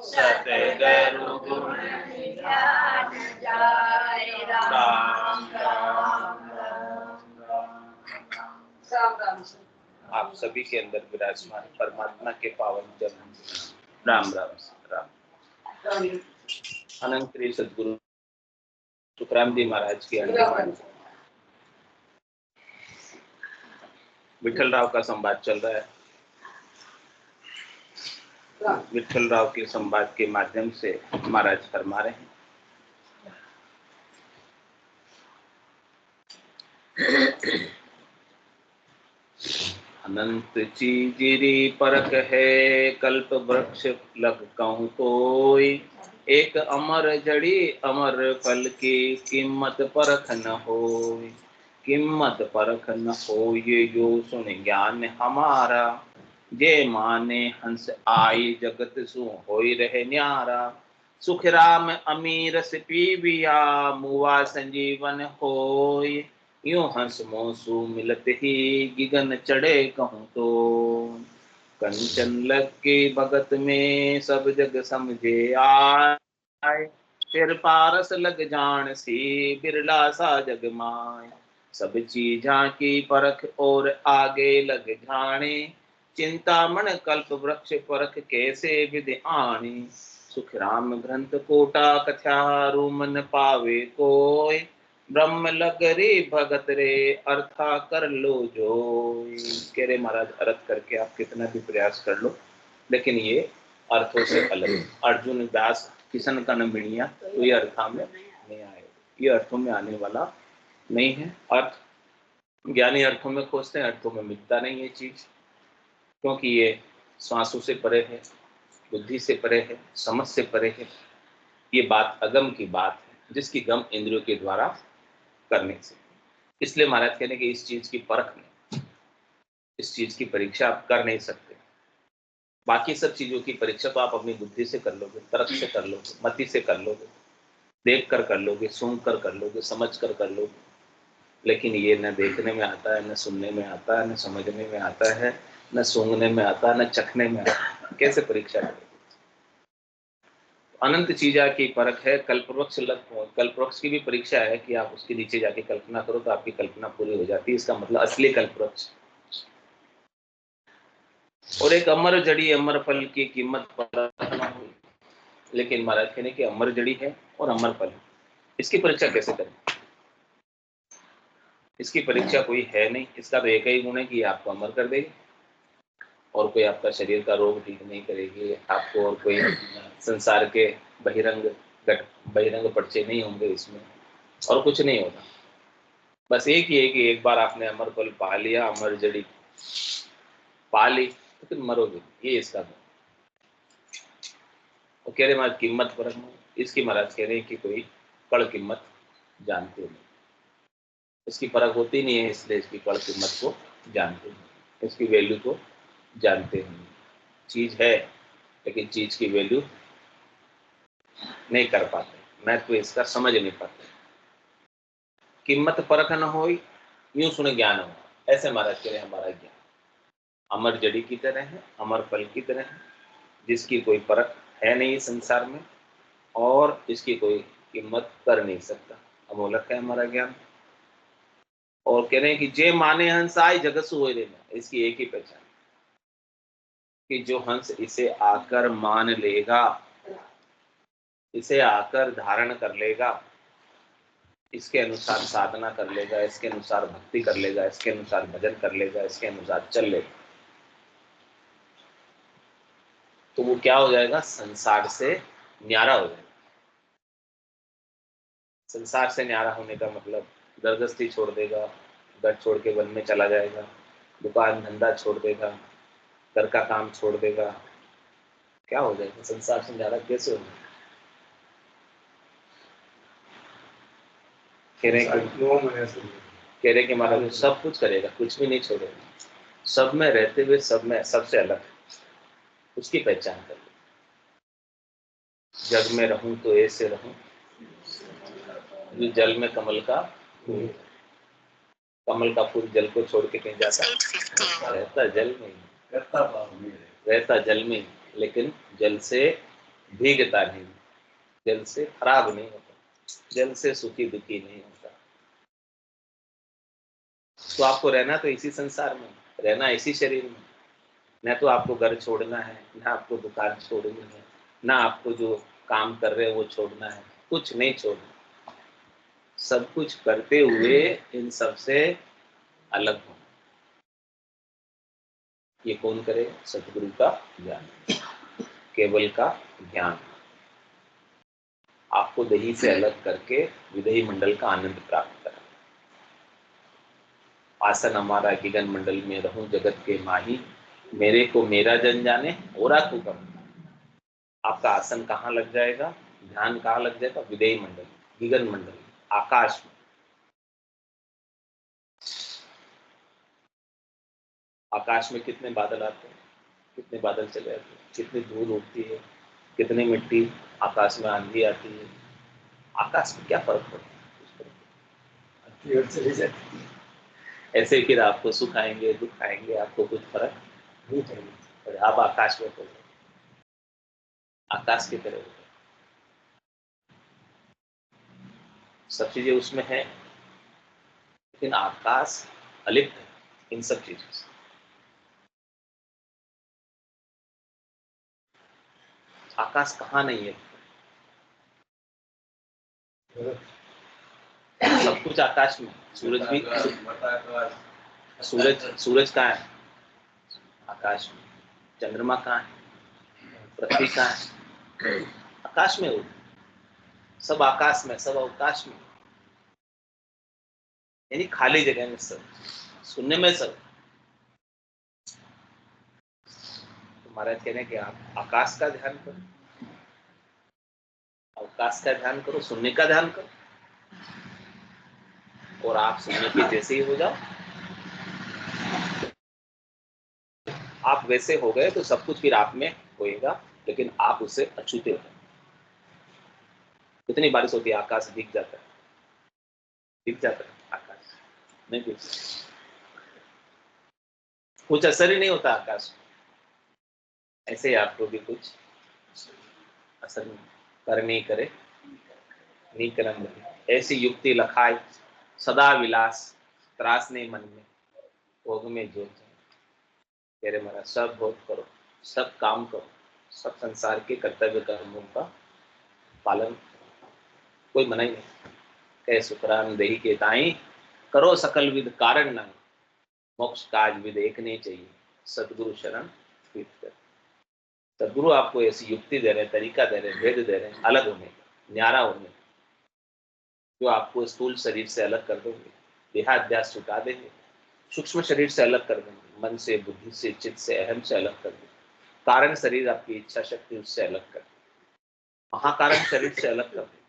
सतगुरु गुण निधान जाय। राम राम राम। आप सभी के अंदर विराजमान परमात्मा के पावन चरण राम राम राम। अनंत सदगुरु सुखराम जी महाराज की अंडमान विठल राव का संवाद चल रहा है। विठल राव के संवाद के माध्यम से महाराज फरमा रहे हैं, अनंत चीजिरी परख है कल्प वृक्ष लग कहूँ कोई। एक अमर जड़ी अमर फल की कीमत परख न होय। कीमत परख न हो ये जो सुन ज्ञान हमारा। जे माने हंस आई जगत सु होई रहे न्यारा। सुख राम अमीर से पीबिया मुआ संजीवन होय। यूं हंस मोसू मिलत ही गिगन चढ़े कहूँ तो। कंचन लग के भगत में सब जग समझे आए। फिर पारस लग जान सी बिरला सा जग माय। सब चीजा की परख और आगे लग जाने। चिंतामण कल्प वृक्ष परख कैसे विधि आनी। सुख राम ग्रंथ कोटा कथा रूमन पावे कोय। ब्रह्म लग रे भगत रे अर्था कर लो जो। कह रहे महाराज अर्थ करके आप कितना भी प्रयास कर लो लेकिन ये अर्थों से अलग। अर्जुन दास किशन का न मिणिया तो ये अर्थों में नहीं आए। ये अर्थों में आने वाला नहीं है। अर्थ ज्ञानी अर्थों में खोजते हैं, अर्थों में मिलता नहीं है चीज, क्योंकि ये श्वासों से परे है, बुद्धि से परे है, समझ से परे है। ये बात अगम की बात है जिसकी गम इंद्रियों के द्वारा करने से। इसलिए महाराज कहने कि इस चीज की परख नहीं, इस चीज की परीक्षा आप कर नहीं सकते। बाकी सब चीजों की परीक्षा तो आप अपनी बुद्धि से कर लोगे, तर्क से कर लोगे, मति से कर लोगे, देख कर लोगे, सुन कर लोगे, समझ कर लोगे। लेकिन ये न देखने में आता है, न सुनने में आता है, न समझने में आता है, न सूंघने में आता है, न चखने में आता है। कैसे परीक्षा करें? अनंत चीजा की परख है। कल्पवृक्ष की भी परीक्षा है कि आप उसके नीचे जाके कल्पना करो तो आपकी कल्पना पूरी हो जाती है। इसका मतलब असली कल्पवृक्ष। और एक अमर जड़ी अमर फल की कीमत परख न हुई। लेकिन महाराज कहने की अमर जड़ी है और अमर फल है, इसकी परीक्षा कैसे करें? इसकी परीक्षा कोई है नहीं। इसका तो एक ही गुण है कि आपको अमर कर देगी और कोई आपका शरीर का रोग ठीक नहीं करेगी आपको, और कोई संसार के बहिरंग पर्चे नहीं होंगे इसमें, और कुछ नहीं होगा। बस एक ही है कि एक बार आपने अमर फल पा लिया, अमर जड़ी पा ली तो फिर मरोगे। ये इसका गुण। वो कह रहे महाराज कीमत परख नहीं। इसकी महाराज कह रहे हैं कि कोई कड़ कीमत जानते नहीं, इसकी परख होती नहीं है, इसलिए इसकी कड़ कीमत को जानते नहीं, इसकी वैल्यू को जानते नहीं। चीज है लेकिन चीज की वैल्यू नहीं कर पाते, महत्व इसका समझ नहीं पाते। कीमत परख न होई यूं सुने ज्ञान हो। ऐसे महाराज कह रहे हमारा ज्ञान अमर जड़ी की तरह है, अमर फल की तरह है, जिसकी कोई परख है नहीं संसार में और इसकी कोई कीमत कर नहीं सकता। अमोलक है हमारा ज्ञान। और कह रहे हैं कि जे माने हंस आए जगत सुहोय रे। इसकी एक ही पहचान कि जो हंस इसे आकर मान लेगा, इसे आकर धारण कर लेगा, इसके अनुसार साधना कर लेगा, इसके अनुसार भक्ति कर लेगा, इसके अनुसार भजन कर लेगा, इसके अनुसार चल लेगा, तो वो क्या हो जाएगा? संसार से न्यारा हो जाएगा। संसार से न्यारा होने का मतलब दरदस्ती छोड़ देगा, घर छोड़ के वन में चला जाएगा, दुकान धंधा छोड़ देगा, घर का काम छोड़ देगा। क्या हो जाएगा? संसार से न्यारा कैसे होगा? कह रहे कि महाराज सब कुछ करेगा, कुछ भी नहीं छोड़ेगा, सब में रहते हुए सब में सबसे अलग उसकी पहचान कर लो। जग में रहूं तो ऐसे रहूं, जल में कमल का फूल। कमल का फूल जल को छोड़ के कहीं जाता रहता जल में, रहता जल में। लेकिन जल से भीगता नहीं, जल से खराब नहीं होता, जल से सुखी दुखी नहीं होता। तो आपको रहना तो इसी संसार में, रहना इसी शरीर में। न तो आपको घर छोड़ना है, ना आपको दुकान छोड़नी है, ना आपको जो काम कर रहे हैं वो छोड़ना है, कुछ नहीं छोड़ना। सब कुछ करते हुए इन सब से अलग होना। ये कौन करे? सतगुरु का ज्ञान, केवल का ज्ञान आपको दही से अलग करके विदही मंडल का आनंद प्राप्त करा। आसन हमारा गिगन मंडल में रहूं जगत के माही, मेरे को मेरा जन जाने ओरा तू कम। आपका आसन कहाँ लग जाएगा, ध्यान कहाँ लग जाएगा? विदेही मंडल, गिगन मंडल, आकाश में। आकाश में कितने बादल आते हैं, कितने बादल चले जाते हैं, कितनी धूल उड़ती है, कितनी मिट्टी, आकाश में आंधी आती है। आकाश में क्या फर्क पड़ता है? चली जाती है। ऐसे फिर आपको सुख आएंगे दुख आएंगे, आपको कुछ फर्क नहीं पड़ेगा। आप आकाश में पड़े, आकाश की तरह हो, सब चीजें उसमें है, लेकिन आकाश अलिप्त है इन सब चीजों से। आकाश कहाँ नहीं है? सब कुछ आकाश में। सूरज भी, सूरज कहाँ है? आकाश में। चंद्रमा कहाँ है? पृथ्वी कहाँ है? आकाश में हो। सब आकाश में, सब अवकाश में, यानी खाली जगह में सब, सुनने में सब। तो महाराज कह रहे हैं कि आप आकाश का ध्यान करो, अवकाश का ध्यान करो, सुनने का ध्यान करो, और आप सुनने के जैसे ही हो जाओ। आप वैसे हो गए तो सब कुछ फिर आप में होएगा, लेकिन आप उससे अछूते हो। कितनी बारिश होती है, आकाश दिख जाता है, दिख जाता है आकाश, नहीं दिख, कुछ असर ही नहीं होता आकाश में। ऐसे ही आपको भी कुछ असर नहीं, कर नहीं करे नहीं करम रहे। ऐसी युक्ति लखाई सदा विलास, त्रास नहीं मन में, भोग में जो कह रहे महाराज, सब भोग करो, सब काम करो, सब संसार के कर्तव्य कर्मों का पालन, कोई मना ही नहीं। कह सुखराम देही के ताई, करो सकल विद कारण नहीं, मोक्ष काज विद एक नहीं चाहिए, सतगुरु शरण प्रीत कर। सदगुरु आपको ऐसी युक्ति दे रहे हैं, तरीका दे रहे हैं, भेद दे रहे हैं अलग होने का, न्यारा होने का, जो आपको स्थूल शरीर से अलग कर देंगे, देहाध्यास छुटा देंगे, सूक्ष्म शरीर से अलग कर देंगे, मन से, बुद्धि से, चित्त से, अहम से अलग कर देंगे, कारण शरीर आपकी इच्छा शक्ति उससे अलग कर देंगे, महाकारण शरीर से अलग कर देंगे,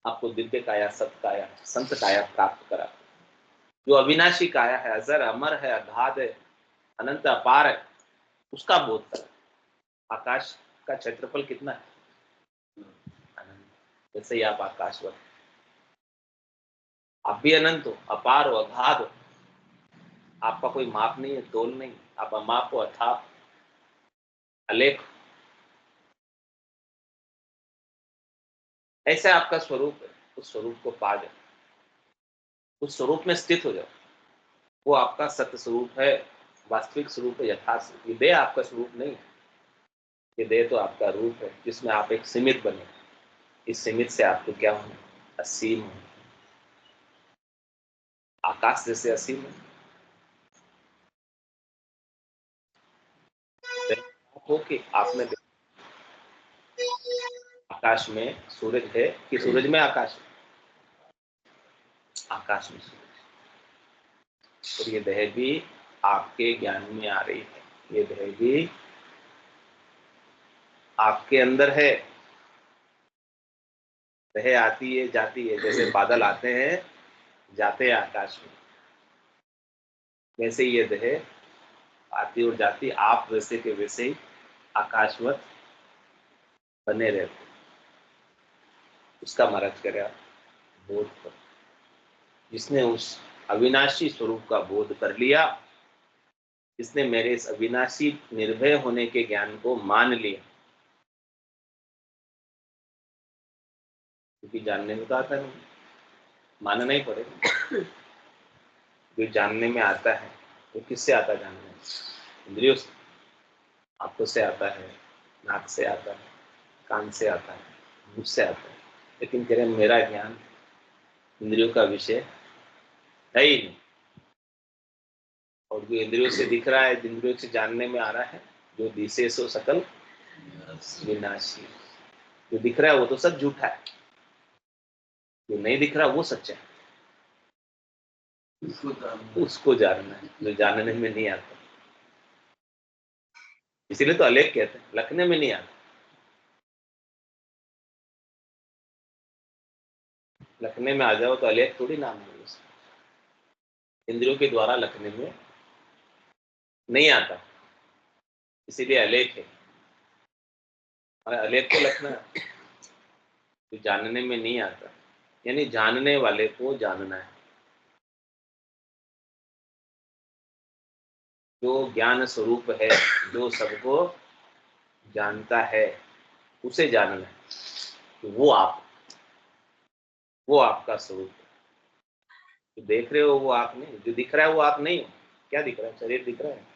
आपको दिव्य काया, सत काया, संत काया प्राप्त करा, जो अविनाशी काया है, अजर अमर है, अगाध है, अनंत अपार है, उसका बोध करा। आकाश का क्षेत्रफल कितना है? अनंत। जैसे ही आप आकाशवत, आप भी अनंत हो, अपार हो, अगाध हो, आपका कोई माप नहीं है, तोल नहीं, आप अमाप हो, अथाप, अलेख। ऐसे आपका स्वरूप है, उस स्वरूप को पा जाओ, उस स्वरूप में स्थित हो जाओ। वो आपका सत्य स्वरूप है, वास्तविक स्वरूप है, यथार्थ स्वरूप। ये देह आपका स्वरूप नहीं है, ये देह तो आपका रूप है, जिसमें आप एक सीमित बने। इस सीमित से आपको क्या होना? असीम होना, आकाश जैसे असीम हो कि आपने आकाश में सूरज है कि सूरज में आकाश है? आकाश में सूरज, और ये देह भी आपके ज्ञान में आ रही है, ये देह भी आपके अंदर है। देह आती है जाती है, जैसे बादल आते हैं जाते हैं आकाश में, वैसे ही ये देह आती और जाती, आप वैसे के वैसे ही आकाशवत बने रहते। उसका महाराज करे आप बोध करो। जिसने उस अविनाशी स्वरूप का बोध कर लिया, इसने मेरे इस अविनाशी निर्भय होने के ज्ञान को मान लिया, क्योंकि जानने में तो आता नहीं, मानना ही पड़ेगा। जो जानने में आता है वो किससे आता है? जानने में इंद्रियों से, आंखों से आता है, नाक से आता है, कान से आता है, मुझ से आता है। लेकिन कह रहे मेरा ज्ञान इंद्रियों का विषय है ही नहीं। और जो इंद्रियों से दिख रहा है, इंद्रियों से जानने में आ रहा है, जो दिसे सो सकल विनाशी। जो दिख रहा है वो तो सब झूठा है, जो नहीं दिख रहा वो सच्चा है। उसको जानना है जो जानने में नहीं आता। इसीलिए तो अलेख कहते हैं, लखने में नहीं आता। लखने में आ जाओ तो अलेख थोड़ी नाम है उसका। इंद्रियों के द्वारा लखने में नहीं आता, इसीलिए अलेख है। और अलेख को लखना जो जानने में नहीं आता, यानी जानने वाले को जानना है। जो ज्ञान स्वरूप है, जो सबको जानता है, उसे जानना है। तो वो आपका स्वरूप है। जो देख रहे हो वो आप नहीं, जो दिख रहा है वो आप नहीं हो। क्या दिख रहा है? शरीर दिख रहा है,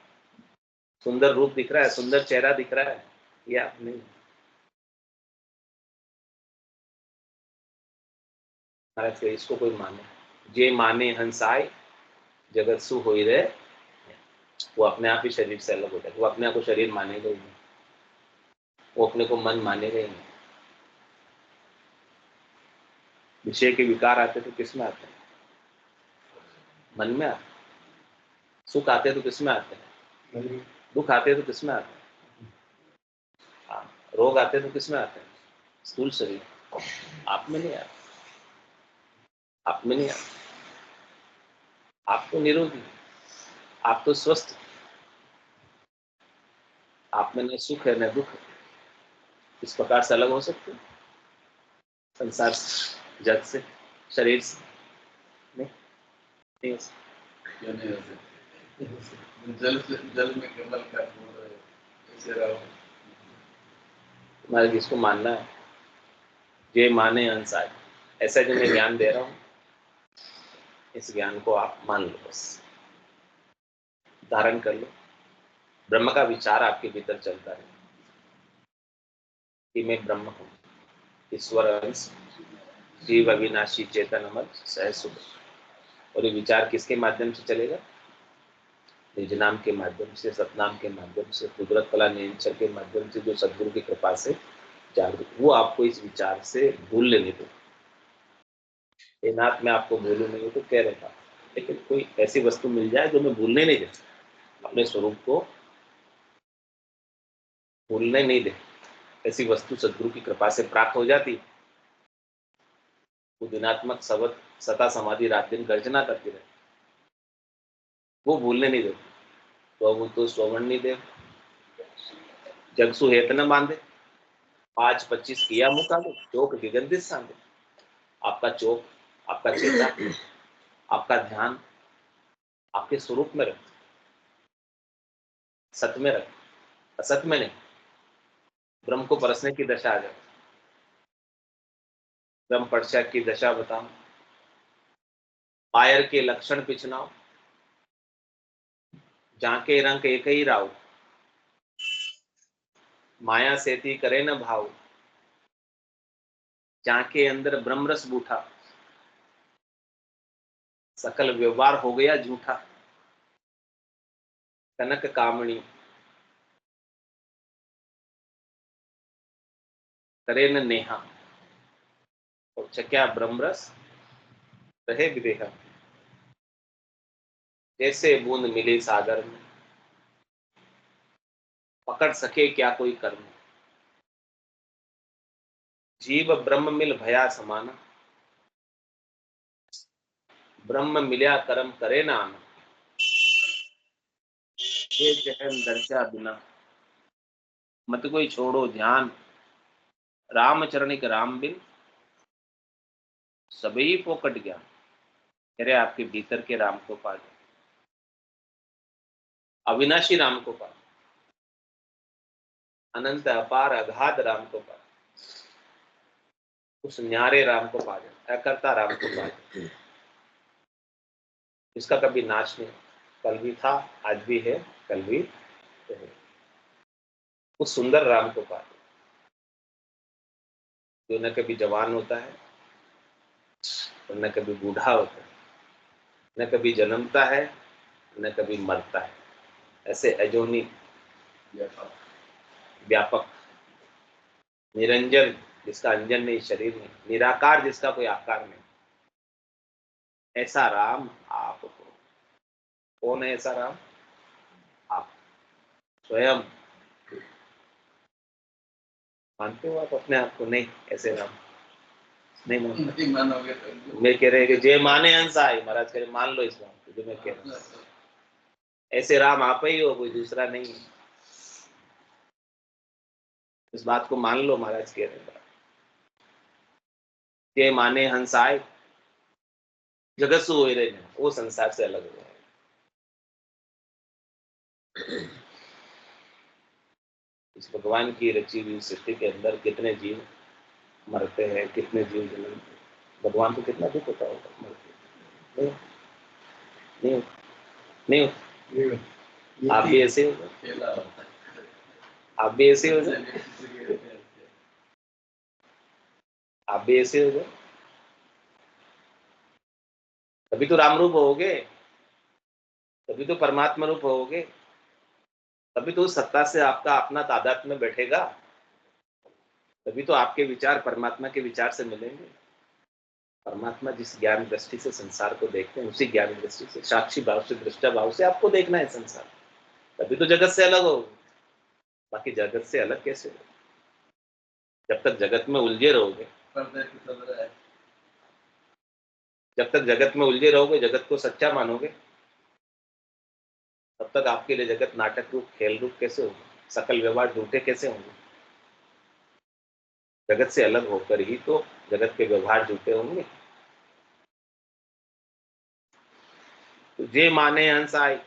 सुंदर रूप दिख रहा है, सुंदर चेहरा दिख रहा है, ये आप नहीं। महाराज इसको कोई माने, जे माने हंसाए जगत सु हो रहे, वो अपने आप ही शरीर से अलग हो जाए। वो अपने आप को शरीर मानेगा ही नहीं, वो अपने को मन मानेगा ही नहीं। विषय के विकार आते तो किस में आते हैं? मन में आते। सुख आते तो किस में आते हैं? दुख आते तो किस में आते हैं? हाँ, रोग आते तो किस में आते हैं? स्थूल शरीर। आप में नहीं आते, आप में नहीं आते। आप तो निरोगी, आप तो स्वस्थ, आप में न सुख है न दुख है। इस प्रकार से अलग हो सकते हैं संसार से, जग से, शरीर से? नहीं, नहीं हो सकते। जल में कमल का फूल है, ऐसे रहो। तुम्हारे किसको मानना है? ये माने अंसार, ऐसा जो मैं ज्ञान दे रहा हूँ, इस ज्ञान को आप मान लो, बस धारण कर लो। ब्रह्म का विचार आपके भीतर चलता है कि मैं ब्रह्म हूँ, ईश्वर अंश, जीव अविनाशी चेतन अमर सह सुख। और ये विचार किसके माध्यम से चलेगा? निज नाम के माध्यम से, सतनाम के माध्यम से, कुदरत कला नियंत्रण के माध्यम से, जो सदगुरु की कृपा से जागरूक, वो आपको इस विचार से भूल लेने दो। ये नाथ मैं आपको भूलू नहीं तो कह रहा था, लेकिन कोई ऐसी वस्तु मिल जाए जो मैं भूलने नहीं दे, अपने स्वरूप को भूलने नहीं दे, ऐसी वस्तु सदगुरु की कृपा से प्राप्त हो जाती। वो दिनात्मक सवत सता समाधि रात दिन गर्जना करती रहे, वो भूलने नहीं देती। तो वो तो स्वर्णी देव जगसु हेत न बांधे, 5-25 किया मुकाबे, चौक दिगंधित सांधे। आपका चौक, आपका चेता, आपका ध्यान आपके स्वरूप में रख, सत में रख, असत में नहीं। ब्रह्म को परसने की दशा आ जाए, ब्रह्म पर्चा की दशा बताओ, पायर के लक्षण पिछनाओ, जाके रंग एक ही राव, माया सेती करे न भाव, जाके अंदर ब्रह्म रस बूठा, सकल व्यवहार हो गया झूठा। कनक कामणी करे न नेहा, और चक्या ब्रह्मरस रहे विदेहा। जैसे बूंद मिली सागर में, पकड़ सके क्या कोई कर्म। जीव ब्रह्म मिल भया समाना, ब्रह्म मिल्या कर्म करे ना आना। ये जहन दर्जा बिना, मत कोई छोड़ो ध्यान, राम चरणिक राम बिन सबही पोकट ज्ञान। अरे आपके भीतर के राम को पा जाओ, अविनाशी राम को पाते, अनंत अपार अगाध राम को पाते, उस न्यारे राम को पा जाए, अकर्ता राम को पा जाए, इसका कभी नाश नहीं, कल भी था, आज भी है, कल भी है। उस सुंदर राम को पा जाए जो न कभी जवान होता है और न कभी बूढ़ा होता है, न कभी जन्मता है न कभी मरता है, ऐसे अजोनी, व्यापक, निरंजन जिसका अंजन नहीं, शरीर नहीं, निराकार जिसका कोई आकार नहीं, ऐसा राम आप हो। कौन है ऐसा राम? आप स्वयं। मानते हो आप अपने आप को? नहीं, ऐसे राम नहीं मानोगे। मैं कह रहे कि जे माने हंस आए, महाराज कह रहे मान लो इस बात को जो मैं कह रहा हूँ, ऐसे राम आप ही हो, कोई दूसरा नहीं है। इस बात को मान लो, महाराज कह रहे हैं जे माने हंस आए, जगत सु हो रहे, वो संसार से अलग हो जाए। इस भगवान की रची हुई सृष्टि के अंदर कितने जीव मरते हैं, कितने जीव जन्मते हैं, भगवान को कितना दुख होता होगा मरते। नहीं नहीं, नहीं, आप भी ऐसे हो, आप भी ऐसे हो जाए, आप भी ऐसे हो जाए, तभी तो राम रूप होगे, तभी तो परमात्मा रूप होगे, तभी तो सत्ता से आपका अपना तादाद में बैठेगा, तभी तो आपके विचार परमात्मा के विचार से मिलेंगे। परमात्मा जिस ज्ञान दृष्टि से संसार को देखते हैं, उसी ज्ञान दृष्टि से, साक्षी भाव से, दृष्टा भाव से आपको देखना है संसार, तभी तो जगत से अलग हो। बाकी जगत से अलग कैसे हो? जब तक जगत में उलझे रहोगे, जब तक जगत में उलझे रहोगे, जगत को सच्चा मानोगे, तब तक आपके लिए जगत नाटक रूप, खेल रूप कैसे होगा? सकल व्यवहार झूठे कैसे होंगे? जगत से अलग होकर ही तो जगत के व्यवहार झूठे होंगे। तो जे माने हंस आए,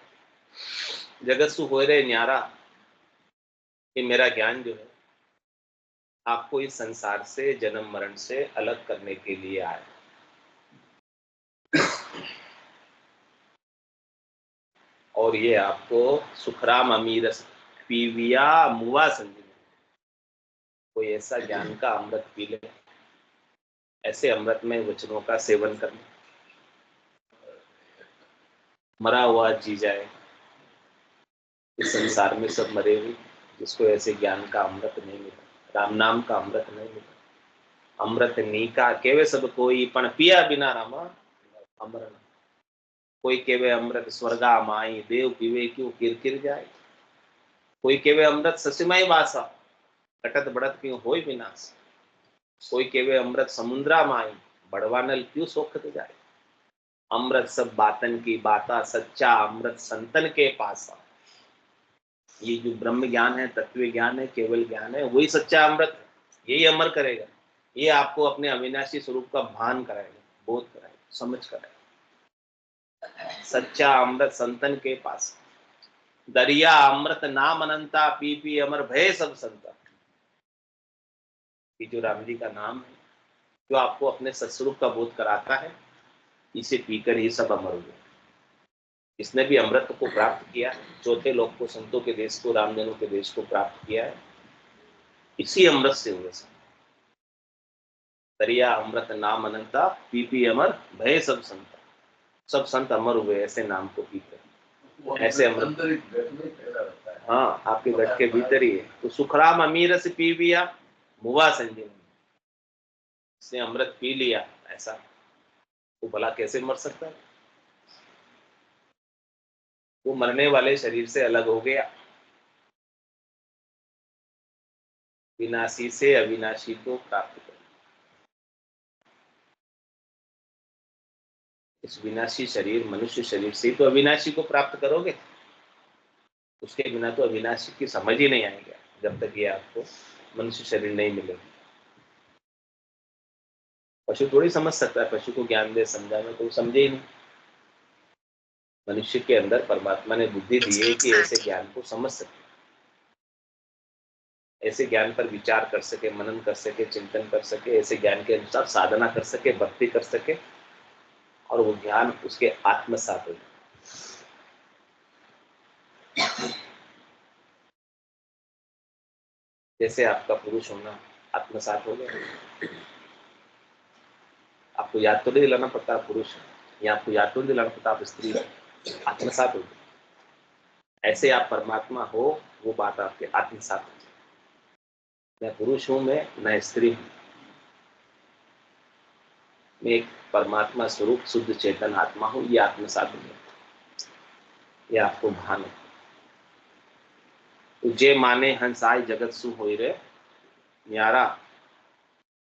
जगत सु हो रहे न्यारा, ये मेरा ज्ञान जो है आपको इस संसार से, जन्म मरण से अलग करने के लिए आया। और ये आपको सुखराम अमीरस पीविया मुआ संजीवनी, कोई ऐसा ज्ञान का अमृत पी ले, ऐसे अमृत में वचनों का सेवन करना, मरा हुआ जी जाए। इस संसार में सब मरे हुए, जिसको ऐसे ज्ञान का अमृत नहीं मिला, राम नाम का अमृत नहीं मिला। अमृत नीका केवे सब कोई, पण पिया बिना रामा अमृत। कोई केवे अमृत स्वर्गा माई, देव पीवे क्यों किरकिर जाए। कोई केवे अमृत ससिमाई वासा, कटत बढ़त क्यों होय विनाश। कोई केवे अमृत समुद्रा माई, बड़वानल क्यों सोखत जाए। अमृत सब बातन की बाता, सच्चा अमृत संतन के पासा। ये जो ब्रह्म ज्ञान है, तत्व ज्ञान है, केवल ज्ञान है, वही सच्चा अमृत है। यही अमर करेगा, ये आपको अपने अविनाशी स्वरूप का भान कराएगा, बोध कराएगा, समझ कराएगा। सच्चा अमृत संतन के पास, दरिया अमृत नाम अनंता, पी पी अमर भय सब संता। ये जो राम जी का नाम है, जो आपको अपने सत्स्वरूप का बोध कराता है, इसे पीकर ही सब अमर हुए। इसने भी अमृत को प्राप्त किया, चौथे लोक को, संतों के देश को, रामजनों के देश को प्राप्त किया है, इसी अमृत से हुए सब। दरिया अमृत नाम अनंता, पी पी अमर भय सब संता। सब संत अमर हुए ऐसे नाम को पीकर, ऐसे अमृत। हाँ, आपके घट के भीतर ही है। तो सुखराम अमीर से पी पिया मुआ संजीवनी, इसने अमृत पी लिया, ऐसा वो भला कैसे मर सकता है? वो मरने वाले शरीर से अलग हो गया, विनाशी से अविनाशी को प्राप्त कर। इस विनाशी शरीर, मनुष्य शरीर से तो अविनाशी को प्राप्त करोगे, उसके बिना तो अविनाशी की समझ ही नहीं आएगा, जब तक ये आपको मनुष्य शरीर नहीं मिलेगा। पशु थोड़ी समझ सकता है, पशु को ज्ञान दे समझाना तो समझे ही नहीं। मनुष्य के अंदर परमात्मा ने बुद्धि दी है कि ऐसे ज्ञान को समझ सके, ऐसे ज्ञान पर विचार कर सके, मनन कर सके, चिंतन कर सके, ऐसे ज्ञान के अनुसार साधना कर सके, भक्ति कर सके, और वो ज्ञान उसके आत्मसात हो जाए। जैसे आपका पुरुष होना आत्मसात हो गया, आपको याद तो नहीं दिलाना पड़ता आप पुरुष हैं, या आपको याद तो नहीं दिलाना पड़ता आप स्त्री हैं, आत्मसात हो गए। ऐसे आप परमात्मा हो, वो बात आपके आत्मसात हो जाए। मैं पुरुष हूं, मैं स्त्री हूं, मैं एक परमात्मा स्वरूप शुद्ध चेतन आत्मा हूं, ये आत्मसात हो जाए, ये आपको भान है। तो जे माने हंसाई जगत सु होई रे न्यारा,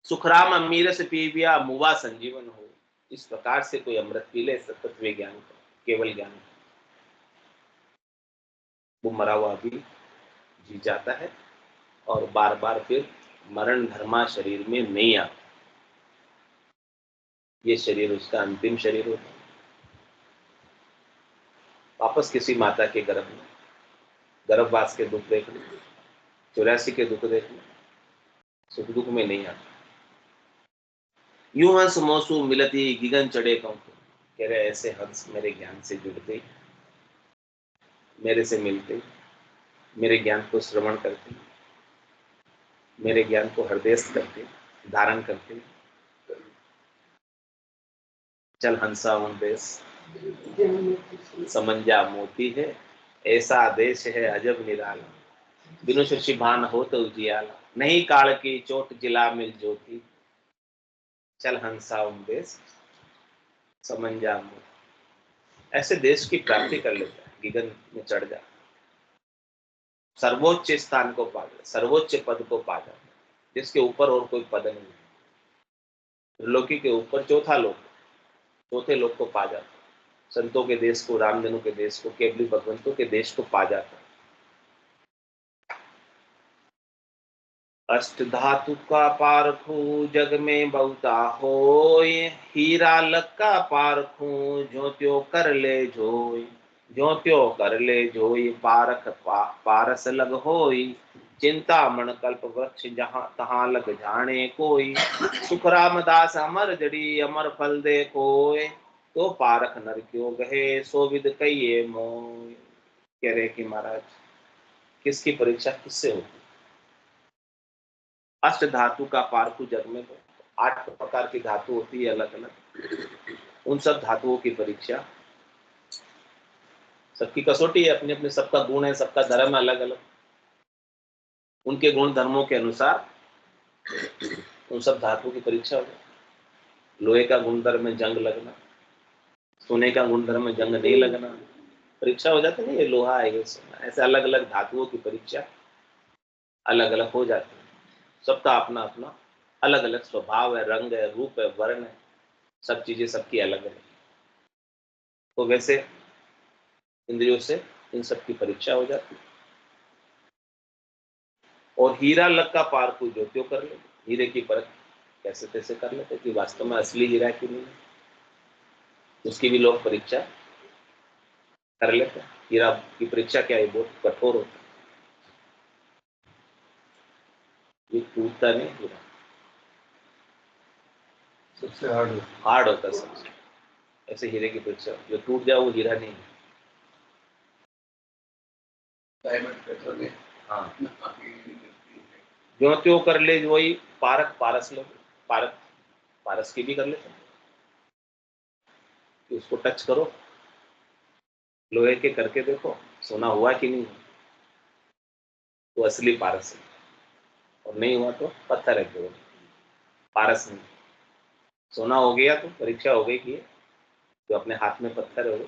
सुखराम अमीर से पीबिया मुवा संजीवन हो। इस प्रकार से कोई अमृत पी ले तत्व ज्ञान का, केवल ज्ञान का, वो मरा हुआ भी जी जाता है और बार बार फिर मरण धर्मा शरीर में नहीं आता। ये शरीर उसका अंतिम शरीर होता है। वापस किसी माता के गर्भ में, गर्भवास के दुख देख ले, 84 के दुख देख ले, सुख दुख में नहीं आता। यूं हंस मोसू मिलती गिगन चढ़े कहूं, कह रहे ऐसे हंस मेरे ज्ञान से जुड़ते, मेरे से मिलते, मेरे ज्ञान को श्रवण करते, मेरे ज्ञान को हृदयस्थ करते, धारण करते। चल हंसा उन देश समंजा मोती है, ऐसा देश है अजब निराला, बिनु शशि भान हो तो उजियाला, नहीं काल की चोट जिला मिल ज्योति, चल हंसा उन देश समंजा मोती। ऐसे देश की प्राप्ति कर लेता है, गिगन में चढ़ जा, सर्वोच्च स्थान को पा जाए, सर्वोच्च पद को पा जाए, जिसके ऊपर और कोई पद नहीं। त्रिलोकी के ऊपर चौथा लोक, चौथे लोक को पा जाता, संतों के देश को, रामजनों के देश को, केवली भगवंतों के देश को पा जाता। अष्ट धातु का पारखू जग में बहुता होय, हीरा लक्का पारखू ज्यों त्यों कर ले जोय, ज्यों त्यों कर ले जोय पारख पारस लग होय, चिंता मन कल्प वृक्ष जहां तहां लग जाने कोई, सुख रामदास अमर जड़ी अमर फल दे कोय, तो पारख नर क्यों गहे सो विद कहिए मोय। कह रहे कि महाराज किसकी परीक्षा किससे होती। अष्ट धातु का पारखू जग में, 8 प्रकार की धातु होती है अलग अलग, उन सब धातुओं की परीक्षा, सबकी कसौटी है अपने अपने, सबका गुण है, सबका धर्म अलग अलग, उनके गुण धर्मों के अनुसार उन सब धातुओं की परीक्षा हो जाए। लोहे का गुणधर्म में जंग लगना, सोने का गुणधर्म में जंग नहीं लगना, परीक्षा हो जाती है। ये लोहा है, ये सोना, ऐसे अलग अलग धातुओं की परीक्षा अलग अलग हो जाती है। सबका अपना अपना अलग अलग स्वभाव है, रंग है, रूप है, वर्ण है, सब चीजें सबकी अलग है। तो वैसे इंद्रियों से इन सब की परीक्षा हो जाती है। और हीरा लक्का पारखू ज्योतियों कर ले, हीरे की परख कैसे तैसे कर लेते कि वास्तव में असली हीरा की नहीं, उसकी भी लोग परीक्षा कर लेते हैं। हीरा की परीक्षा क्या है, बहुत कठोर होता है, ये टूटता नहीं हीरा, सबसे हार्ड होता है सबसे। ऐसे हीरे की परीक्षा जो टूट जाए वो हीरा नहीं है। हाँ, ज्यों त्यों कर ले वही पारक पारस लोग, पारक पारस की भी कर लेते हैं कि उसको टच करो, लोहे के करके देखो सोना हुआ कि नहीं, तो असली पारस है, और नहीं हुआ तो पत्थर है, केवल पारस नहीं। सोना हो गया तो परीक्षा हो गई कि जो अपने हाथ में पत्थर है वो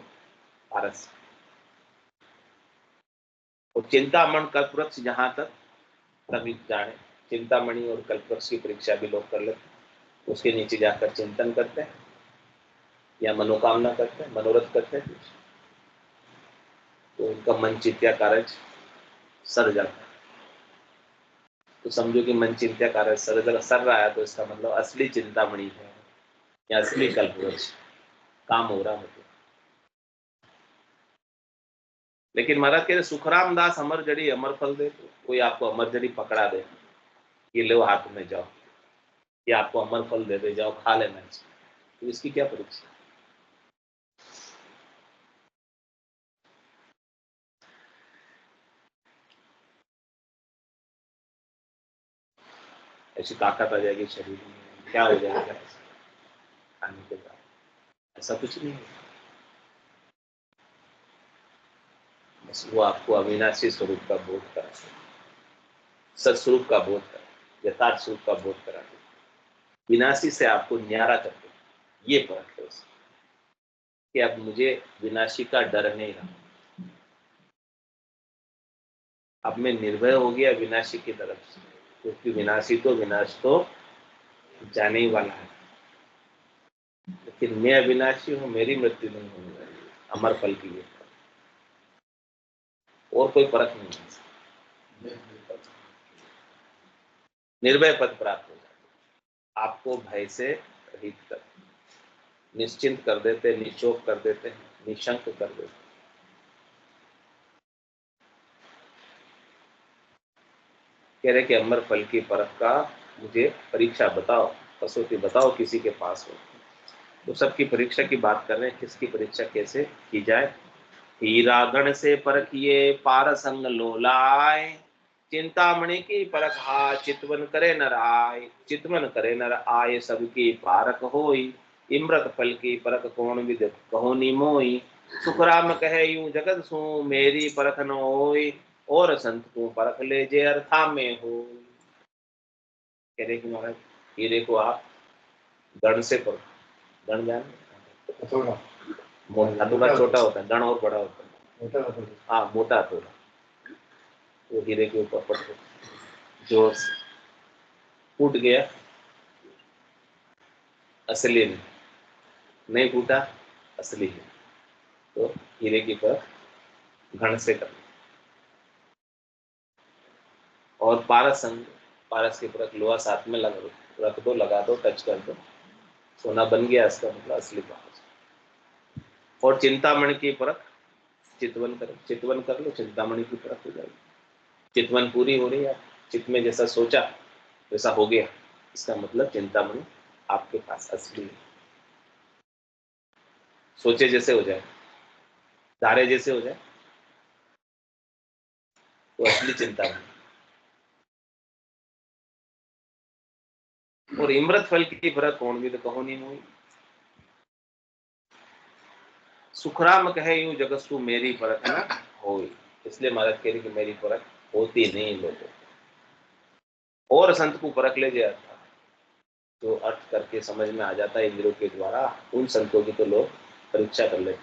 पारस। और चिंतामण कल्पवृक्ष जहां तक तभी जाने, चिंतामणि और कल्पवृक्ष की परीक्षा भी लोग कर लेते हैं, उसके नीचे जाकर चिंतन करते हैं या मनोकामना करते हैं, मनोरथ करते हैं, तो उनका मन चिंत्या कारज सर जाता है। तो समझो कि मन चिंत्या कारज सर रहा है, तो इसका मतलब असली चिंतामणि है या असली कल्पवृक्ष काम हो रहा है। लेकिन महाराज कह रहे सुखराम दास अमर जड़ी अमर फल दे। तो कोई आपको अमर जड़ी पकड़ा दे, ये लो हाथ में जाओ, ये आपको अमर फल दे दे, जाओ खा लेना इसको, तो इसकी क्या परीक्षा? ऐसी ताकत आ जाएगी शरीर में, क्या हो जाएगा खाने के बाद? ऐसा कुछ नहीं है। बस वो आपको अविनाशी स्वरूप का बोध करा, सत्स्वरूप का बोध करा, यथार्थ स्वरूप का बोध करा, विनाशी से आपको न्यारा करते, ये फर्क है उसमें कि अब मुझे विनाशी का डर नहीं रहा, अब मैं निर्भय हो गया विनाशी की तरफ से, क्योंकि विनाशी तो विनाश तो जाने ही वाला है, लेकिन मैं अविनाशी हूं, मेरी मृत्यु नहीं होने वाली, अमर फल की है, और कोई फर्क नहीं है। निर्भय पद प्राप्त हो जाए, आपको भय से रहित कर, निश्चिंत कर देते, निशोक कर देते, निशंक कर देते। कह रहे कि अमर फल की परख का मुझे परीक्षा बताओ, कसौटी बताओ किसी के पास हो। तो सबकी परीक्षा की बात कर रहे हैं, किसकी परीक्षा कैसे की जाए? हीरा गण से परखिए पार संग लोलाय, चिंतामणि की परख हा चितवन करे नर आय, चितवन करे नर आय सबकी पारक होई, इमृत फल की परख कौन विद कहो निमोई, सुखराम कहे यूं जगत सू मेरी परख न होई, और संत को परख ले जे अर्था में हो। कह रहे कि महाराज हीरे को आप गण से परख, गण जान मोटा थोड़ा छोटा होता है, गण और बड़ा होता है, हाँ मोटा थोड़ा, वो हीरे के ऊपर पड़ गया, जोर से फूट गया, असली में नहीं फूटा, असली है, तो हीरे की परख घण से कर, और पारस संग, पारस की परख लोहा साथ में लगा रख दो, लगा दो, टच कर दो, सोना बन गया, इसका मतलब असली पारस। और चिंतामणि की परख चितवन करो, चितवन कर लो, चिंतामणि की परख हो जाएगी, चितवन पूरी हो रही है, चित्त में जैसा सोचा वैसा हो गया, इसका मतलब चिंतामणि आपके पास असली है। सोचे जैसे हो जाए, धारे जैसे हो जाए, तो असली चिंतामणि। और इमृत फल की परख कौन भी तो कहो नहीं हुई, सुखराम कहे यूं जगतसु मेरी परख न होई, इसलिए महाराज कह रही कि मेरी परख होती नहीं लोगों, और संत को परख ले जाए, तो अर्थ करके समझ में आ जाता है इंद्रियों के द्वारा, उन संतों की तो लोग परीक्षा कर लेते,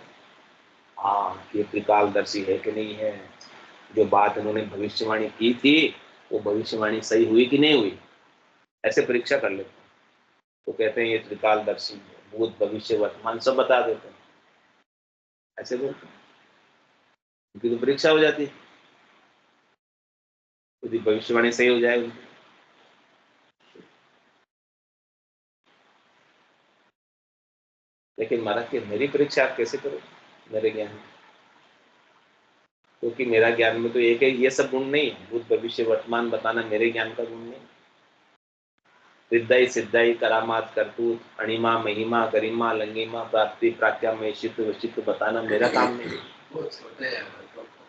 हाँ ये त्रिकालदर्शी है कि नहीं है, जो बात उन्होंने भविष्यवाणी की थी वो भविष्यवाणी सही हुई कि नहीं हुई, ऐसे परीक्षा कर लेते हैं। तो कहते हैं ये त्रिकालदर्शी है, भूत भविष्य वर्तमान सब बता देते हैं, ऐसे बोलते हैं, उनकी तो परीक्षा हो जाती है, यदि भविष्यवाणी सही हो जाए उनकी। लेकिन महाराज कि मेरी परीक्षा आप कैसे करो मेरे ज्ञान में, क्योंकि मेरा ज्ञान में तो एक है, ये सब गुण नहीं है, भूत भविष्य वर्तमान बताना मेरे ज्ञान का गुण नहीं, रिद्धाई सिद्धाई करामात करतूत अणिमा महिमा गरिमा लंगिमा प्राप्ति प्राज्ञा में शित्व विचित्व बताना मेरा काम नहीं।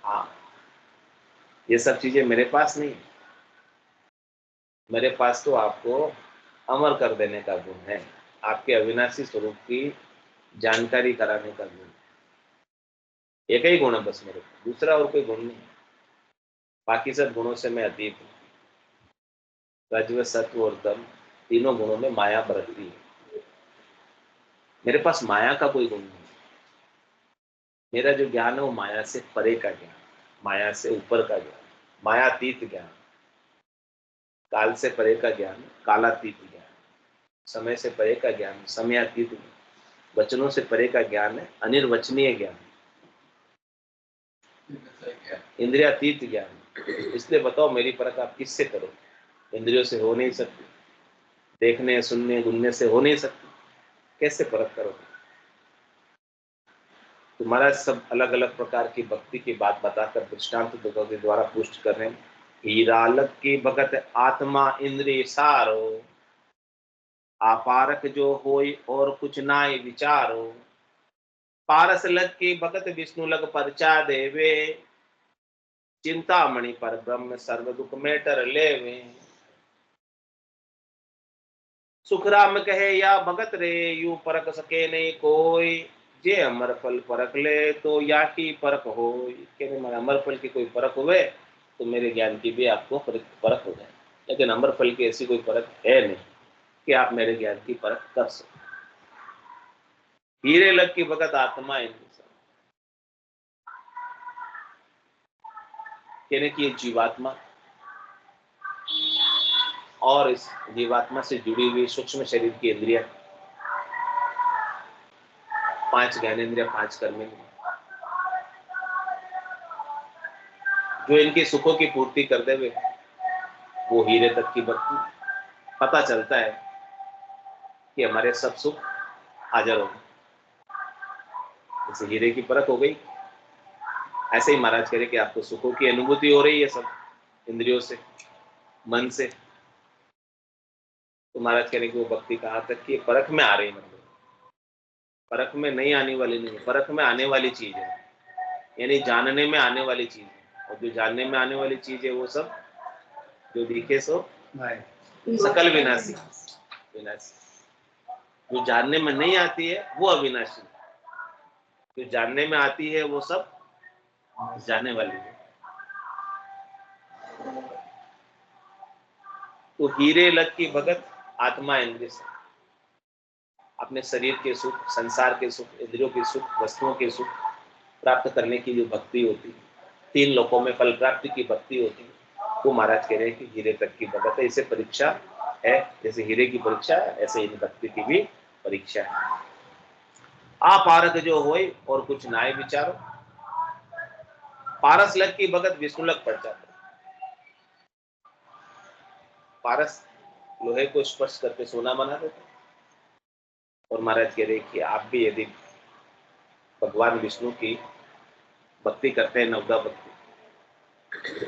हाँ ये सब चीजें मेरे पास नहीं, मेरे पास तो आपको अमर कर देने का गुण है, आपके अविनाशी स्वरूप की जानकारी कराने का गुण, एक ही गुण है बस मेरे को, दूसरा और कोई गुण नहीं, बाकी सब गुणों से मैं अतीत हूँ। रजव सत्व और तम तीनों गुणों में माया बरतती है, मेरे पास माया का कोई गुण नहीं, मेरा जो ज्ञान है वो माया से परे का ज्ञान, माया से ऊपर का ज्ञान, मायातीत ज्ञान, काल से परे का ज्ञान, कालातीत ज्ञान, समय से परे का ज्ञान, समयातीत ज्ञान, वचनों से परे का ज्ञान है अनिर्वचनीय ज्ञान, इंद्रियातीत ज्ञान। इसलिए बताओ मेरी परख आप किससे करो, इंद्रियों से हो नहीं सकती, देखने सुनने गुनने से हो नहीं सकती, कैसे परख करोगे? तुम्हारा सब अलग अलग प्रकार की भक्ति की बात बताकर दृष्टांत के द्वारा पुष्ट कर रहे हैं। हीरा लग की भगत आत्मा इंद्रिय सारो, आपारक जो होई और कुछ नाय विचारो, पारस लग की भगत विष्णु लग परचा देवे, चिंतामणि पर ब्रह्म सर्व दुख मेटर लेवे। सुखराम कहे या भगत रे, यू परख सके नहीं कोई, जे अमर फल परख ले तो या की परख हो। कहने मेरे अमर फल की कोई परख हुए तो मेरे ज्ञान की भी आपको परख हो जाए, लेकिन अमर फल की ऐसी कोई परख है नहीं कि आप मेरे ज्ञान की परख कर सको। हीरे लग की भगत आत्मा कहने की जीवात्मा और इस जीवात्मा से जुड़ी हुई सूक्ष्म शरीर की इंद्रिया, 5 ज्ञानेन्द्रिय 5 कर्मेंद्रिय, जो इनके सुखों की पूर्ति कर देवे, वो हीरे तक की भक्ति। पता चलता है कि हमारे सब सुख हाजिर हो गए, जैसे हीरे की परख हो गई, ऐसे ही महाराज कह रहे कि आपको सुखों की अनुभूति हो रही है सब इंद्रियों से, मन से। तो महाराज कह रहे कि वो भक्ति कहाँ तक की परख में आ रही, मतलब परख में नहीं आने वाली नहीं, परख में आने वाली चीज है, यानी जानने में आने वाली चीज है। और जो जानने में आने वाली चीज है वो सब जो दिखे सो सकल विनाशी, विनाशी। जो जानने में नहीं आती है वो अविनाशी, जो जानने में आती है वो सब जाने वाली है। तो हीरे लग की भगत आत्मा इंद्रिय से, अपने शरीर के सुख, संसार के सुख, इंद्रियों के सुख, वस्तुओं के सुख प्राप्त करने की जो भक्ति होती है, 3 लोकों में फल प्राप्ति की भक्ति होती है, वो महाराज कह रहे हैं कि हीरे तक की भगत है। इसे परीक्षा है, जैसे हीरे की परीक्षा है ऐसे इन भक्ति की भी परीक्षा है। पारक जो होए और कुछ नाय विचारो, पारस लग की भगत विष्णु लग पड़ जाता। पारस लोहे को स्पर्श करके सोना बना देता। और महाराज कह रहे कि आप भी यदि भगवान विष्णु की भक्ति करते हैं, नवदा भक्ति,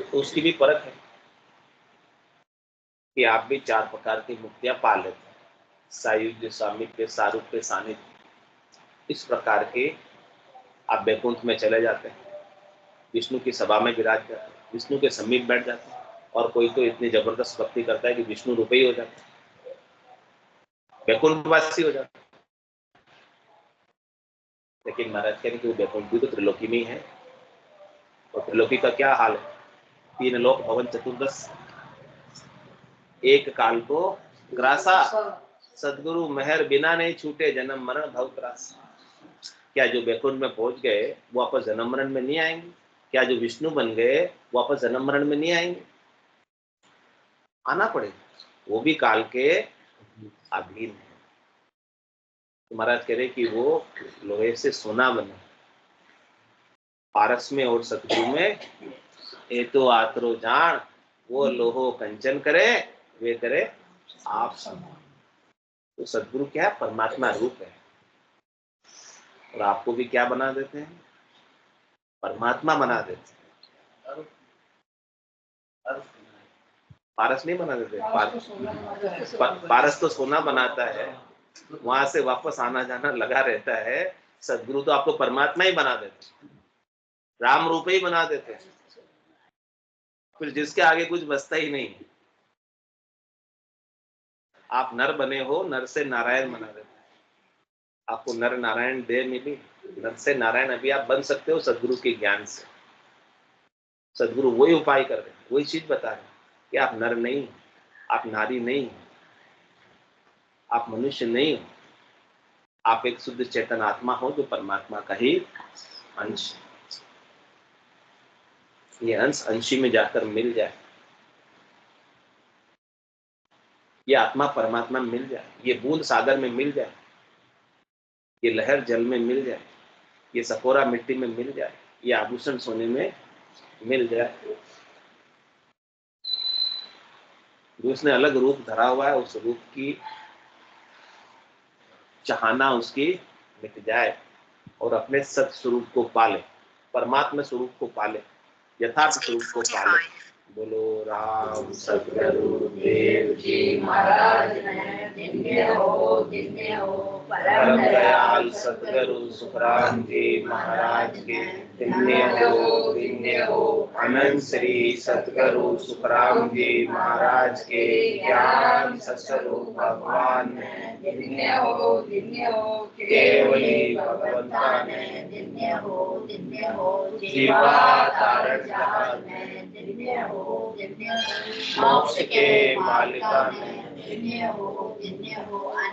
तो उसकी भी परख है कि आप भी 4 प्रकार की मुक्तियां पा लेते हैं, सायुज्य, सामीप्य, सारूप्य, सानिध्य। इस प्रकार के आप वैकुंठ में चले जाते हैं, विष्णु की सभा में विराज जाते हैं, विष्णु के समीप बैठ जाते हैं। और कोई तो इतनी जबरदस्त भक्ति करता है कि विष्णु रूप ही हो जाता है, वैकुंठवासी हो जाता है। लेकिन महाराज कह रहे कि वो वैकुंठ भी तो त्रिलोकी में ही है, और त्रिलोकी का क्या हाल है, 3 लोक भवन चतुर्दश, एक काल को ग्रासा, सदगुरु मेहर बिना नहीं छूटे जन्म मरण भव त्रास। क्या जो वैकुंठ में पहुंच गए वापस जन्म मरण में नहीं आएंगे? क्या जो विष्णु बन गए वापस जन्म मरण में नहीं आएंगे? आना पड़ेगा, वो भी काल के अधीन है। तो महाराज कह रहे कि वो लोहे से सोना बने, पारस में और सतगुरु में ए तो आतरो जान, वो लोहो कंचन करे वे करे आप समान। तो सदगुरु क्या है? परमात्मा रूप है, और आपको भी क्या बना देते हैं? परमात्मा बना देते हैं। पारस नहीं बना देते, पारस तो सोना बनाता है, वहां से वापस आना जाना लगा रहता है। सदगुरु तो आपको परमात्मा ही बना देते, राम रूप ही बना देते, फिर जिसके आगे कुछ बचता ही नहीं। आप नर बने हो, नर से नारायण बना देते, आपको नर नारायण देह मिली, नर से नारायण अभी आप बन सकते हो सदगुरु के ज्ञान से। सदगुरु वही उपाय कर रहे हैं, वही चीज बता रहे हैं कि आप नर नहीं, आप नारी नहीं, आप मनुष्य नहीं हो, आप एक शुद्ध चेतन आत्मा हो जो परमात्मा का ही अंश। ये अंश अंशी में जाकर मिल जाए, ये आत्मा परमात्मा में मिल जाए, ये बूंद सागर में मिल जाए, ये लहर जल में मिल जाए, ये सकोरा मिट्टी में मिल जाए, ये आभूषण सोने में मिल जाए। जो उसने अलग रूप धरा हुआ है उस रूप की चाहना उसकी मिट जाए, और अपने सत स्वरूप को पाले, परमात्मा स्वरूप को पाले, यथार्थ स्वरूप को पाले। बोलो राम सतगुरु देव जी महाराज धन्य हो परम दयाल सतगुरु सुखराम जी महाराज के धन्य हो अनंत श्री सतगुरु सुखराम जी महाराज के ज्ञान सत्स्वरूप भगवान धन्य हो केवली भगवंता ने धन्य हो जीवा तारण जहान धन्य हो मोक्ष के मालिका ने धन्य हो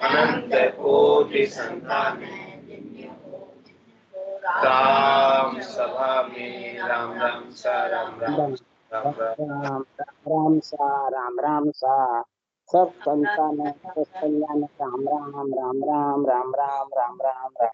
अनंत कोटि संतान धन्य हो राम सभा में राम राम सा राम राम राम राम राम सा राम सा सब संतान कल्याण राम राम राम राम राम राम राम राम राम।